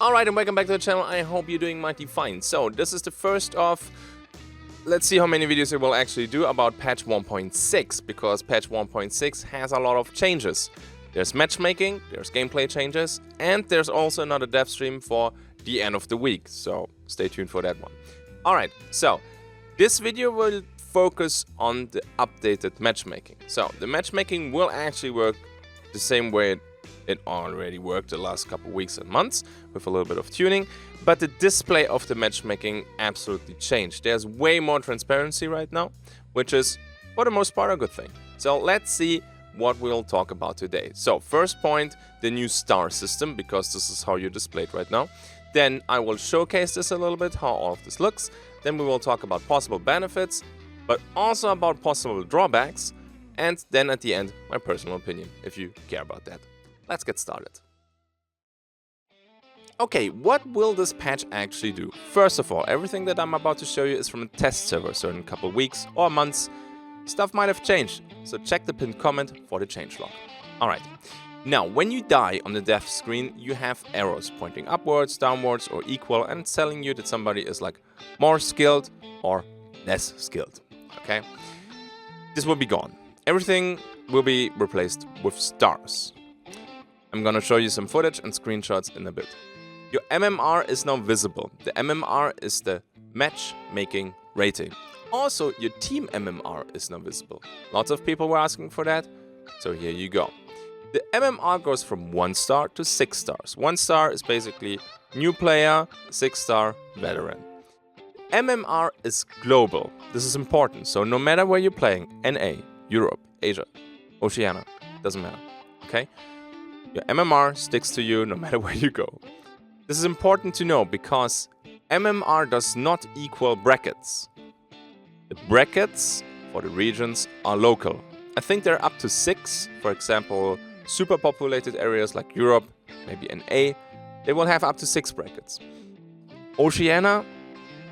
Alright, and welcome back to the channel. I hope you're doing mighty fine. So, this is the first of... Let's see how many videos I will actually do about patch 1.6, because patch 1.6 has a lot of changes. There's matchmaking, there's gameplay changes, and there's also another dev stream for the end of the week. So, stay tuned for that one. Alright, so, this video will focus on the updated matchmaking. So, the matchmaking will actually work the same way it already worked the last couple weeks and months, with a little bit of tuning, but the display of the matchmaking absolutely changed. There's way more transparency right now, which is, for the most part, a good thing. So let's see what we'll talk about today. So first point, the new star system, because this is how you're displayed right now. Then I will showcase this a little bit, how all of this looks. Then we will talk about possible benefits, but also about possible drawbacks. And then at the end, my personal opinion, if you care about that. Let's get started. Okay, what will this patch actually do? First of all, everything that I'm about to show you is from a test server, so in a couple weeks or months, stuff might have changed. So check the pinned comment for the changelog. Alright, now when you die on the death screen, you have arrows pointing upwards, downwards or equal, and it's telling you that somebody is like more skilled or less skilled. Okay, this will be gone. Everything will be replaced with stars. I'm gonna show you some footage and screenshots in a bit. Your MMR is now visible. The MMR is the matchmaking rating. Also, your team MMR is now visible. Lots of people were asking for that, so here you go. The MMR goes from 1 star to 6 stars. 1 star is basically new player, 6 star veteran. MMR is global. This is important, so no matter where you're playing, NA, Europe, Asia, Oceania, doesn't matter, okay? Your MMR sticks to you no matter where you go. This is important to know because MMR does not equal brackets. The brackets for the regions are local. I think they're up to 6. For example, super populated areas like Europe, maybe NA, they will have up to 6 brackets. Oceania,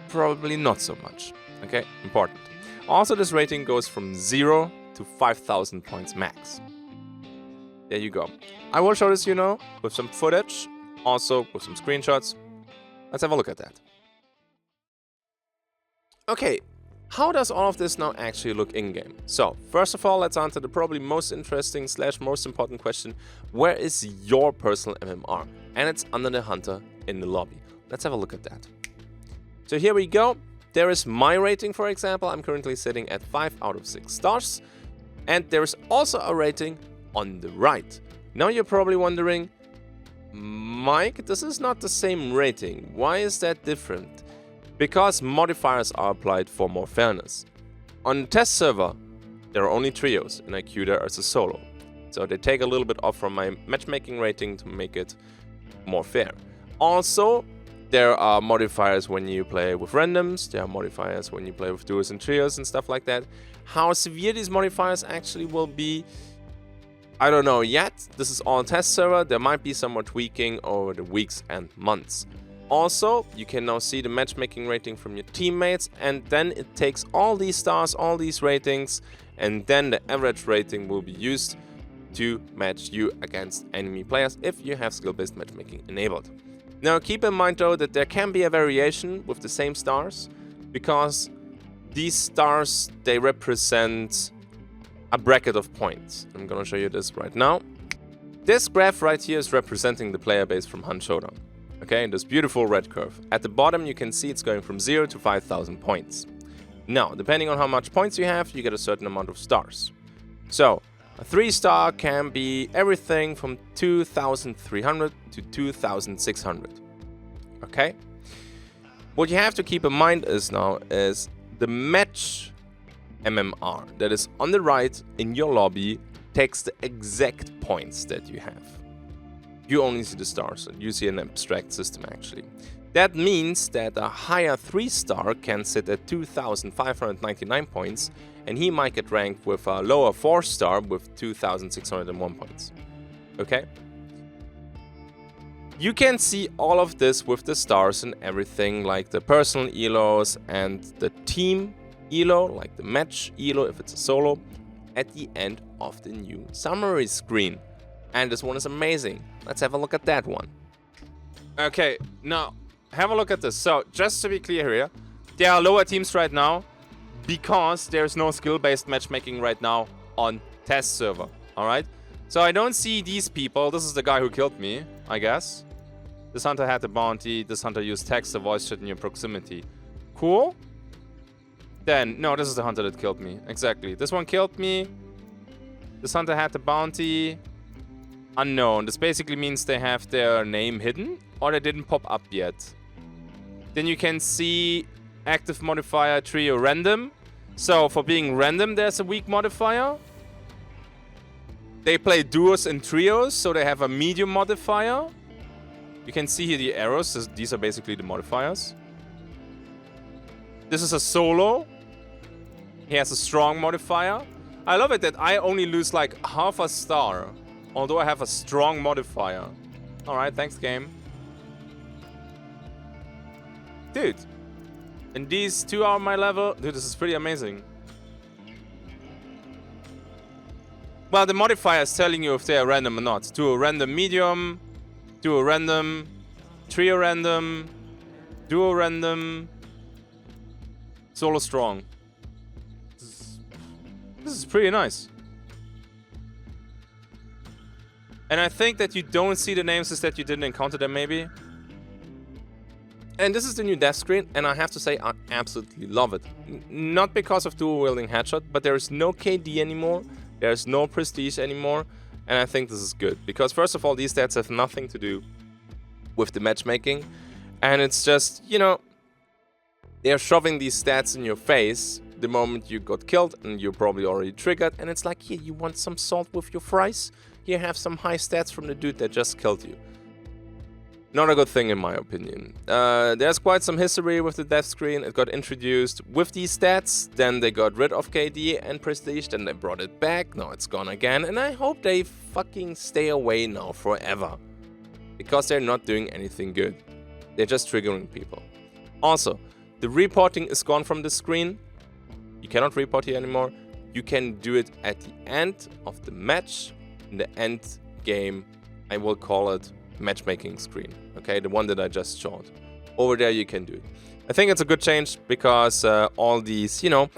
probably not so much. Okay, important. Also, this rating goes from 0 to 5,000 points max. There you go. I will show this, with some footage, also with some screenshots. Let's have a look at that. Okay, how does all of this now actually look in-game? So, first of all, let's answer the probably most interesting / most important question. Where is your personal MMR? And it's under the hunter in the lobby. Let's have a look at that. So here we go. There is my rating, for example. I'm currently sitting at 5 out of 6 stars. And there is also a rating on the right. Now you're probably wondering, Mike, this is not the same rating. Why is that different? Because modifiers are applied for more fairness. On the test server, there are only trios, and I queue there as a solo. So they take a little bit off from my matchmaking rating to make it more fair. Also, there are modifiers when you play with randoms, there are modifiers when you play with duos and trios and stuff like that. How severe these modifiers actually will be, I don't know yet. This is all test server. There might be some more tweaking over the weeks and months. Also, you can now see the matchmaking rating from your teammates, and then it takes all these stars, all these ratings, and then the average rating will be used to match you against enemy players if you have skill-based matchmaking enabled. Now keep in mind though that there can be a variation with the same stars, because these stars, they represent a bracket of points. I'm gonna show you this right now. This graph right here is representing the player base from Hunt Showdown. Okay, this beautiful red curve. At the bottom you can see it's going from 0 to 5,000 points. Now, depending on how much points you have, you get a certain amount of stars. So, a 3-star can be everything from 2,300 to 2,600. Okay? What you have to keep in mind is the match MMR that is on the right in your lobby takes the exact points that you have. You only see the stars, and you see an abstract system actually. That means that a higher 3-star can sit at 2,599 points, and he might get ranked with a lower 4-star with 2,601 points. Okay? You can see all of this with the stars and everything, like the personal elos and the team elo, like the match elo if it's a solo, at the end of the new summary screen. And this one is amazing. Let's have a look at that one. Okay, now have a look at this. So just to be clear here, there are lower teams right now because there's no skill-based matchmaking right now on test server. All right. So I don't see these people. This is the guy who killed me, I guess. This hunter had the bounty. This hunter used text to voice chat in your proximity. Cool. Then, no, this is the hunter that killed me. Exactly. This one killed me. This hunter had the bounty. Unknown. This basically means they have their name hidden or they didn't pop up yet. Then you can see active modifier trio random. So for being random, there's a weak modifier. They play duos and trios, so they have a medium modifier. You can see here the arrows. These are basically the modifiers. This is a solo. He has a strong modifier. I love it that I only lose like half a star, although I have a strong modifier. Alright, thanks game. Dude. And these two are my level. Dude, this is pretty amazing. Well, the modifier is telling you if they are random or not. Duo random medium, duo random, trio random, duo random, solo strong. This is pretty nice. And I think that you don't see the names is that you didn't encounter them maybe. And this is the new death screen, and I have to say I absolutely love it. Not because of dual wielding headshot, but there is no KD anymore. There's no prestige anymore, and I think this is good. Because first of all, these stats have nothing to do with the matchmaking. And it's just, you know, they're shoving these stats in your face the moment you got killed and you're probably already triggered. And it's like, here, you want some salt with your fries? Here, have some high stats from the dude that just killed you. Not a good thing in my opinion. There's quite some history with the death screen. It got introduced with these stats, then they got rid of KD and prestige, then they brought it back, now it's gone again, and I hope they fucking stay away now forever. Because they're not doing anything good. They're just triggering people. Also, the reporting is gone from the screen. You cannot report here anymore. You can do it at the end of the match, in the end game, I will call it matchmaking screen, okay, the one that I just showed. Over there you can do it. I think it's a good change because all these, you know,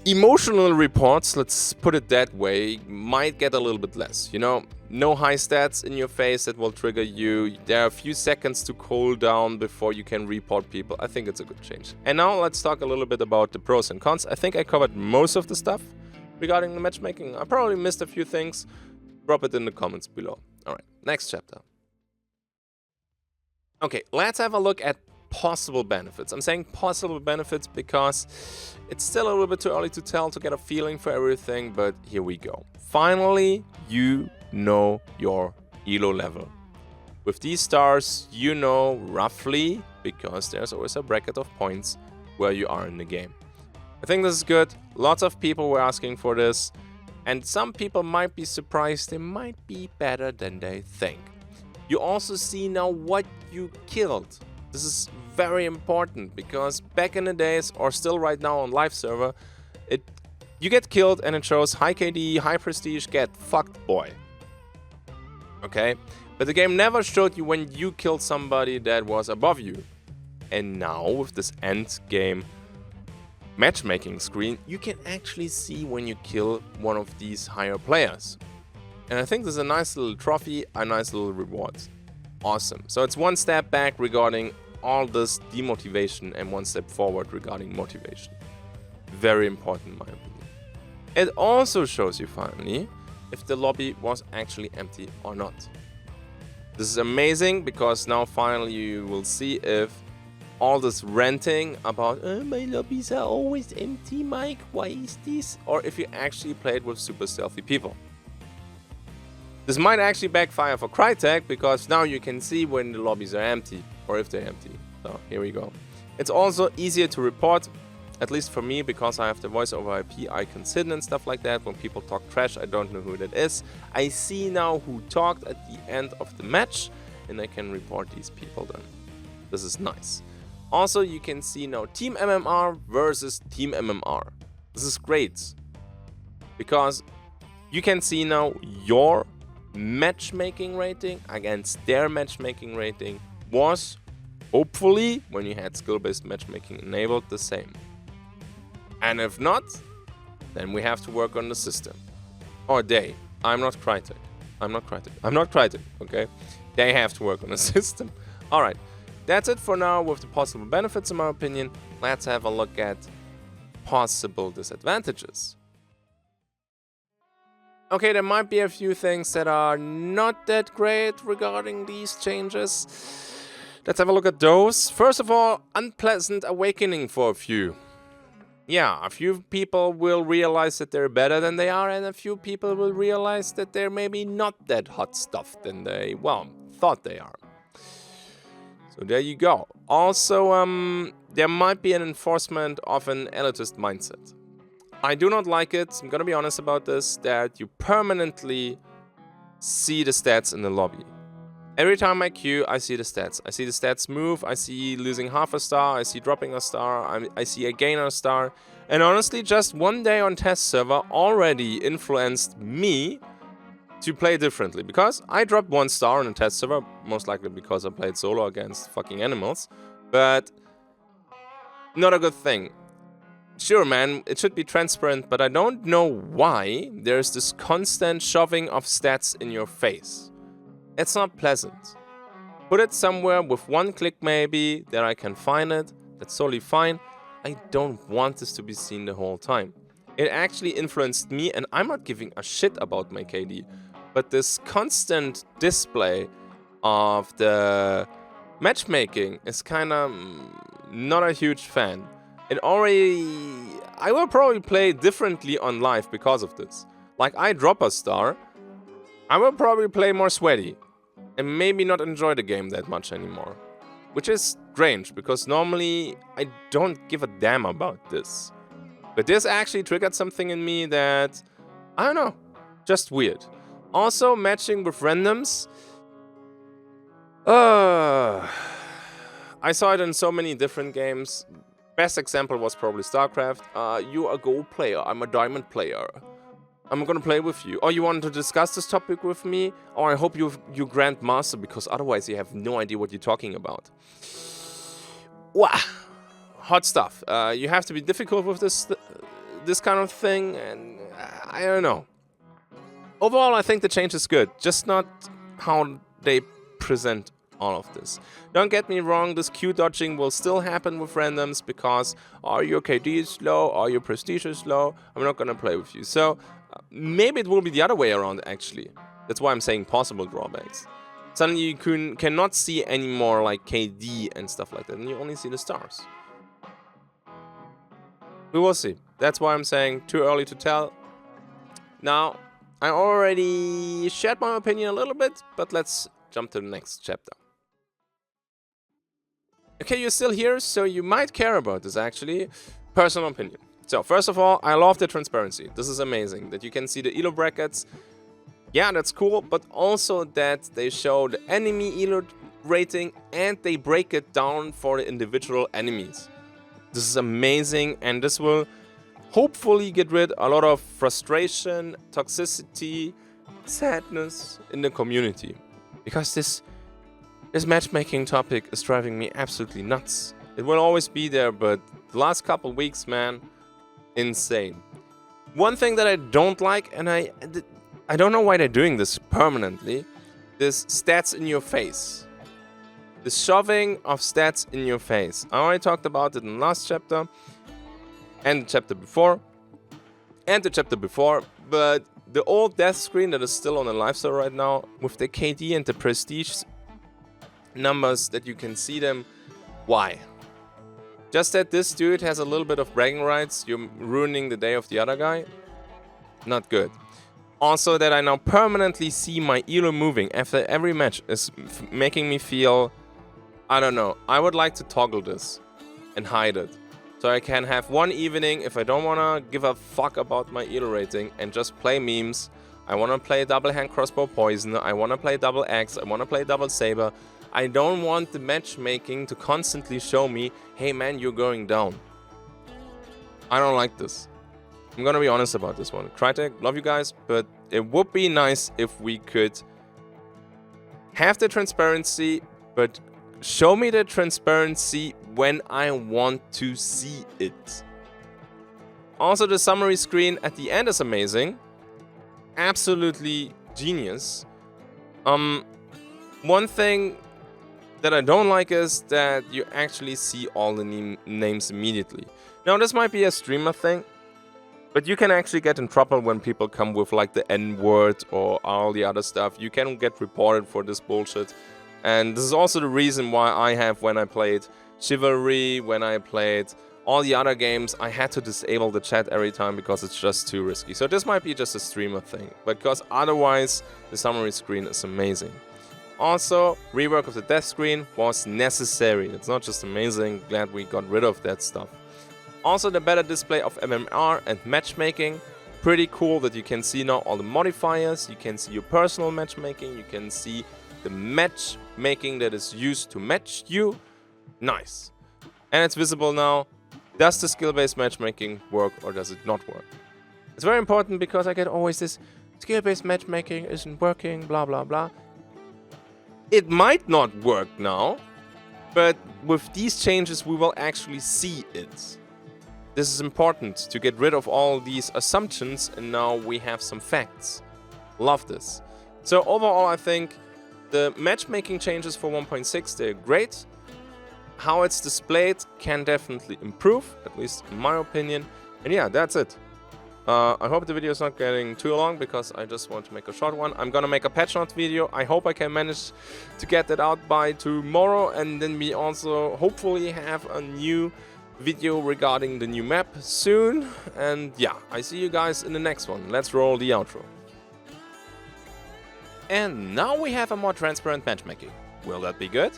emotional reports, let's put it that way, might get a little bit less, you know. No high stats in your face that will trigger you. There are a few seconds to cool down before you can report people. I think it's a good change. And now let's talk a little bit about the pros and cons. I think I covered most of the stuff regarding the matchmaking. I probably missed a few things. Drop it in the comments below. Alright, next chapter. Okay, let's have a look at possible benefits. I'm saying possible benefits because it's still a little bit too early to tell, to get a feeling for everything, but here we go. Finally, you know your elo level. With these stars, you know roughly, because there's always a bracket of points, where you are in the game. I think this is good. Lots of people were asking for this. And some people might be surprised, they might be better than they think. You also see now what you killed. This is very important because back in the days, or still right now on live server, you get killed and it shows high KD, high prestige, get fucked boy. Okay? But the game never showed you when you killed somebody that was above you. And now with this end game matchmaking screen, you can actually see when you kill one of these higher players. And I think this is a nice little trophy, a nice little reward. Awesome. So it's one step back regarding all this demotivation and one step forward regarding motivation. Very important in my opinion. It also shows you finally if the lobby was actually empty or not. This is amazing because now finally you will see if all this ranting about my lobbies are always empty, Mike, why is this? Or if you actually played with super stealthy people. This might actually backfire for Crytek because now you can see when the lobbies are empty or if they're empty. So here we go. It's also easier to report, at least for me, because I have the voice over IP icons hidden and stuff like that. When people talk trash, I don't know who that is. I see now who talked at the end of the match and I can report these people then. This is nice. Also, you can see now Team MMR versus Team MMR. This is great because you can see now your matchmaking rating against their matchmaking rating was, hopefully, when you had skill-based matchmaking enabled, the same. And if not, then we have to work on the system. Or they. I'm not Crytek, okay? They have to work on the system. Alright, that's it for now with the possible benefits in my opinion. Let's have a look at possible disadvantages. Okay, there might be a few things that are not that great regarding these changes. Let's have a look at those. First of all, unpleasant awakening for a few. Yeah, a few people will realize that they're better than they are, and a few people will realize that they're maybe not that hot stuff than they, well, thought they are. So there you go. Also, there might be an enforcement of an elitist mindset. I do not like it, I'm gonna be honest about this, that you permanently see the stats in the lobby. Every time I queue, I see the stats. I see the stats move, I see losing half a star, I see dropping a star, I see a gain a star. And honestly, just one day on test server already influenced me to play differently. Because I dropped 1 star on a test server, most likely because I played solo against fucking animals. But not a good thing. Sure, man, it should be transparent, but I don't know why there's this constant shoving of stats in your face. It's not pleasant. Put it somewhere with 1 click maybe, that I can find it, that's totally fine. I don't want this to be seen the whole time. It actually influenced me, and I'm not giving a shit about my KD. But this constant display of the matchmaking is kinda not a huge fan. I will probably play differently on live because of this. Like, I drop a star, I will probably play more sweaty. And maybe not enjoy the game that much anymore. Which is strange, because normally I don't give a damn about this. But this actually triggered something in me that, I don't know, just weird. Also, matching with randoms. I saw it in so many different games. Best example was probably StarCraft. You're a gold player, I'm a diamond player. I'm gonna play with you. Oh, you want to discuss this topic with me? Oh, I hope you grandmaster, because otherwise you have no idea what you're talking about. Wow, hot stuff. You have to be difficult with this kind of thing, and I don't know. Overall, I think the change is good, just not how they present all of this. Don't get me wrong, this Q dodging will still happen with randoms, because your KD is low, or your prestige is low, I'm not gonna play with you. So maybe it will be the other way around, actually. That's why I'm saying possible drawbacks. Suddenly you cannot see any more like KD and stuff like that, and you only see the stars. We will see. That's why I'm saying too early to tell. Now, I already shared my opinion a little bit, but let's jump to the next chapter. Okay, you're still here, so you might care about this actually. Personal opinion. So, first of all, I love the transparency. This is amazing, that you can see the elo brackets. Yeah, that's cool, but also that they show the enemy elo rating and they break it down for the individual enemies. This is amazing, and this will hopefully get rid a lot of frustration, toxicity, sadness in the community. Because this matchmaking topic is driving me absolutely nuts. It will always be there, but the last couple weeks, man, insane. One thing that I don't like, and I don't know why they're doing this permanently, this stats in your face. The shoving of stats in your face. I already talked about it in the last chapter, and the chapter before, but the old death screen that is still on the live server right now, with the KD and the prestige numbers that you can see them, why? Just that this dude has a little bit of bragging rights, you're ruining the day of the other guy? Not good. Also, that I now permanently see my elo moving after every match is making me feel, I don't know, I would like to toggle this and hide it. So I can have one evening, if I don't want to give a fuck about my elo rating and just play memes. I want to play double hand crossbow poison, I want to play double axe, I want to play double saber. I don't want the matchmaking to constantly show me, hey man, you're going down. I don't like this. I'm gonna be honest about this one. Crytek, love you guys, but it would be nice if we could have the transparency, but show me the transparency when I want to see it. Also, the summary screen at the end is amazing. Absolutely genius. One thing that I don't like is that you actually see all the names immediately. Now, this might be a streamer thing, but you can actually get in trouble when people come with like the N-word or all the other stuff. You can get reported for this bullshit. And this is also the reason why I have, when I played Chivalry, when I played all the other games, I had to disable the chat every time because it's just too risky. So this might be just a streamer thing, because otherwise the summary screen is amazing. Also, rework of the death screen was necessary. It's not just amazing, glad we got rid of that stuff. Also, the better display of MMR and matchmaking. Pretty cool that you can see now all the modifiers, you can see your personal matchmaking, you can see the matchmaking that is used to match you. Nice. And it's visible now. Does the skill-based matchmaking work or does it not work? It's very important because I get always this skill-based matchmaking isn't working, blah blah blah. It might not work now, but with these changes we will actually see it. This is important to get rid of all these assumptions, and now we have some facts. Love this. So overall, I think the matchmaking changes for 1.6, they're great. How it's displayed can definitely improve, at least in my opinion. And yeah, that's it. I hope the video is not getting too long because I just want to make a short one. I'm gonna make a patch notes video. I hope I can manage to get that out by tomorrow, and then we also hopefully have a new video regarding the new map soon. And yeah, I see you guys in the next one. Let's roll the outro. And now we have a more transparent matchmaking. Will that be good?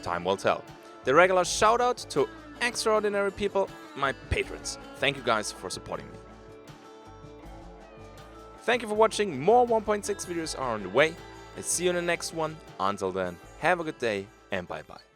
Time will tell. The regular shout out to extraordinary people, my patrons. Thank you guys for supporting me. Thank you for watching. More 1.6 videos are on the way. I see you in the next one. Until then, have a good day and bye bye.